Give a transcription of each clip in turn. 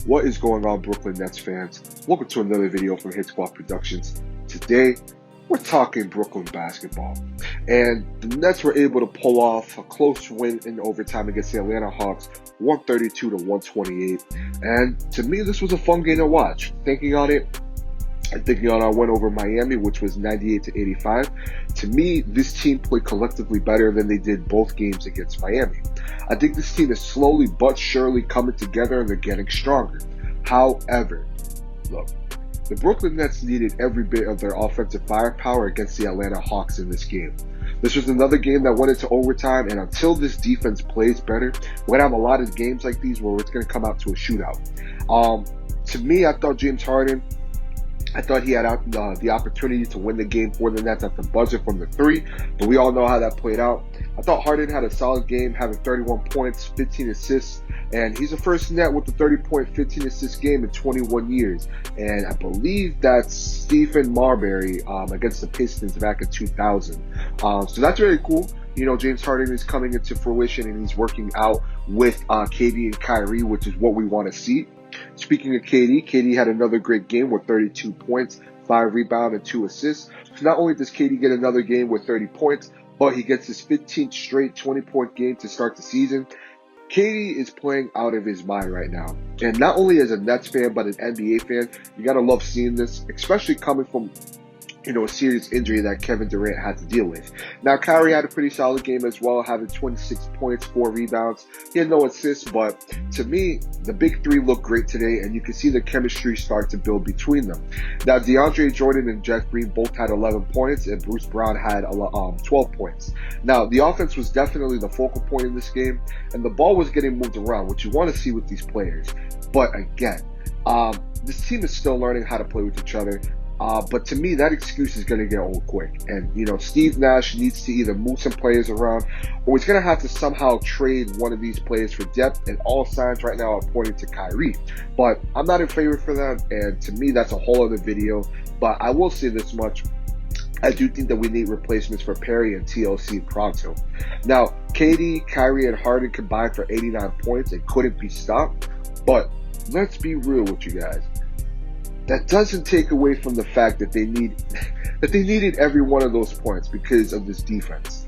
What is going on, Brooklyn Nets fans? Welcome to another video from Hit Squad Productions. Today, we're talking Brooklyn basketball. And the Nets were able to pull off a close win in overtime against the Atlanta Hawks, 132 to 128. And to me, this was a fun game to watch. Thinking on it, and thinking on our win over Miami, which was 98 to 85, to me, this team played collectively better than they did both games against Miami. I think this team is slowly but surely coming together and they're getting stronger. However, look, the Brooklyn Nets needed every bit of their offensive firepower against the Atlanta Hawks in this game. This was another game that went into overtime, and until this defense plays better, we're going to have a lot of games like these where it's going to come out to a shootout. To me, I thought James Harden, he had the opportunity to win the game for the Nets at the buzzer from the three, but we all know how that played out. I thought Harden had a solid game, having 31 points, 15 assists, and he's the first Net with the 30-point, 15-assist game in 21 years. And I believe that's Stephen Marbury against the Pistons back in 2000. So that's really cool. You know, James Harden is coming into fruition and he's working out with KD and Kyrie, which is what we want to see. Speaking of KD had another great game with 32 points, 5 rebounds, and 2 assists. So not only does KD get another game with 30 points, but he gets his 15th straight 20-point game to start the season. KD is playing out of his mind right now. And not only as a Nets fan, but an NBA fan, you gotta love seeing this, especially coming from a serious injury that Kevin Durant had to deal with. Now, Kyrie had a pretty solid game as well, having 26 points, 4 rebounds. He had no assists, but to me, the big three looked great today, and you can see the chemistry start to build between them. Now, DeAndre Jordan and Jeff Green both had 11 points, and Bruce Brown had 12 points. Now, the offense was definitely the focal point in this game, and the ball was getting moved around, which you want to see with these players. But again, this team is still learning how to play with each other. But to me, that excuse is going to get old quick. And, Steve Nash needs to either move some players around or he's going to have to somehow trade one of these players for depth. And all signs right now are pointing to Kyrie. But I'm not in favor for that. And to me, that's a whole other video. But I will say this much. I do think that we need replacements for Perry and TLC pronto. Now, KD, Kyrie, and Harden combined for 89 points and couldn't be stopped. But let's be real with you guys. That doesn't take away from the fact that they needed every one of those points because of this defense.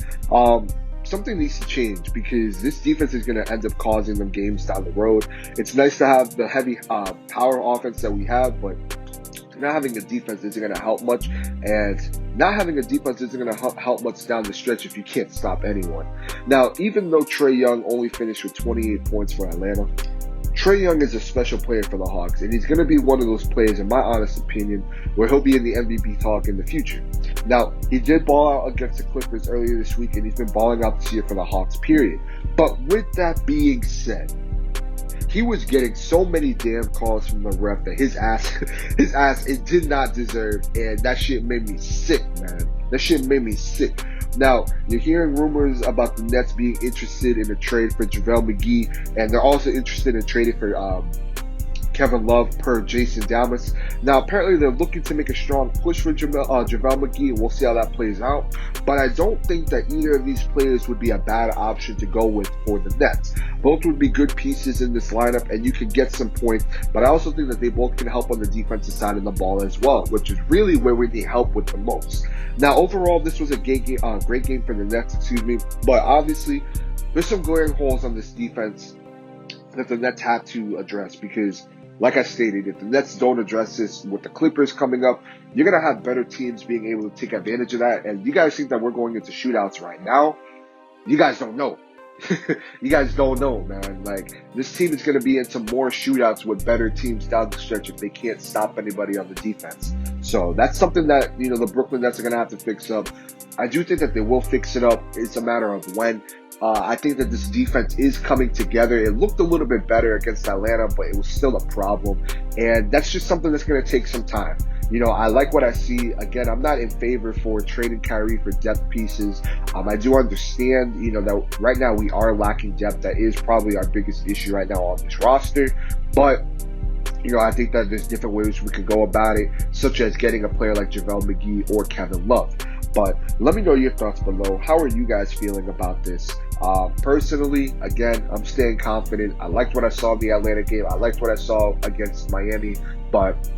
Something needs to change because this defense is going to end up causing them games down the road. It's nice to have the heavy power offense that we have, but not having a defense isn't going to help much, and not having a defense isn't going to help much down the stretch if you can't stop anyone. Now, even though Trae Young only finished with 28 points for Atlanta, Trae Young is a special player for the Hawks, and he's going to be one of those players, in my honest opinion, where he'll be in the MVP talk in the future. Now, he did ball out against the Clippers earlier this week, and he's been balling out this year for the Hawks, period. But with that being said, he was getting so many damn calls from the ref that his ass, it did not deserve, and that shit made me sick, man. That shit made me sick. Now, you're hearing rumors about the Nets being interested in a trade for JaVale McGee, and they're also interested in trading for Kevin Love per Jason Damas. Now, apparently they're looking to make a strong push for JaVale McGee, and we'll see how that plays out. But I don't think that either of these players would be a bad option to go with for the Nets. Both would be good pieces in this lineup, and you can get some points. But I also think that they both can help on the defensive side of the ball as well, which is really where we need help with the most. Now, overall, this was a great game for the Nets, But obviously, there's some glaring holes on this defense that the Nets have to address because, like I stated, if the Nets don't address this with the Clippers coming up, you're going to have better teams being able to take advantage of that. And you guys think that we're going into shootouts right now? You guys don't know. You guys don't know, man. Like, this team is going to be into more shootouts with better teams down the stretch if they can't stop anybody on the defense. So that's something that, the Brooklyn Nets are going to have to fix up. I do think that they will fix it up. It's a matter of when. I think that this defense is coming together. It looked a little bit better against Atlanta, but it was still a problem. And that's just something that's going to take some time. I like what I see. Again, I'm not in favor for trading Kyrie for depth pieces. I do understand, that right now we are lacking depth. That is probably our biggest issue right now on this roster. But I think that there's different ways we could go about it, such as getting a player like JaVale McGee or Kevin Love. But let me know your thoughts below. How are you guys feeling about this? Personally, again, I'm staying confident. I liked what I saw in the Atlanta game. I liked what I saw against Miami, but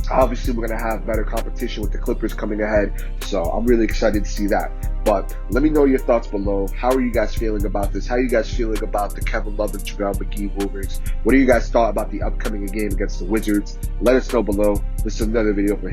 obviously we're going to have better competition with the Clippers coming ahead, so I'm really excited to see that. But let me know your thoughts below. How are you guys feeling about this? How are you guys feeling about the Kevin Love and JaVale McGee rumors? What do you guys thought about the upcoming game against the Wizards? Let us know below. This is another video for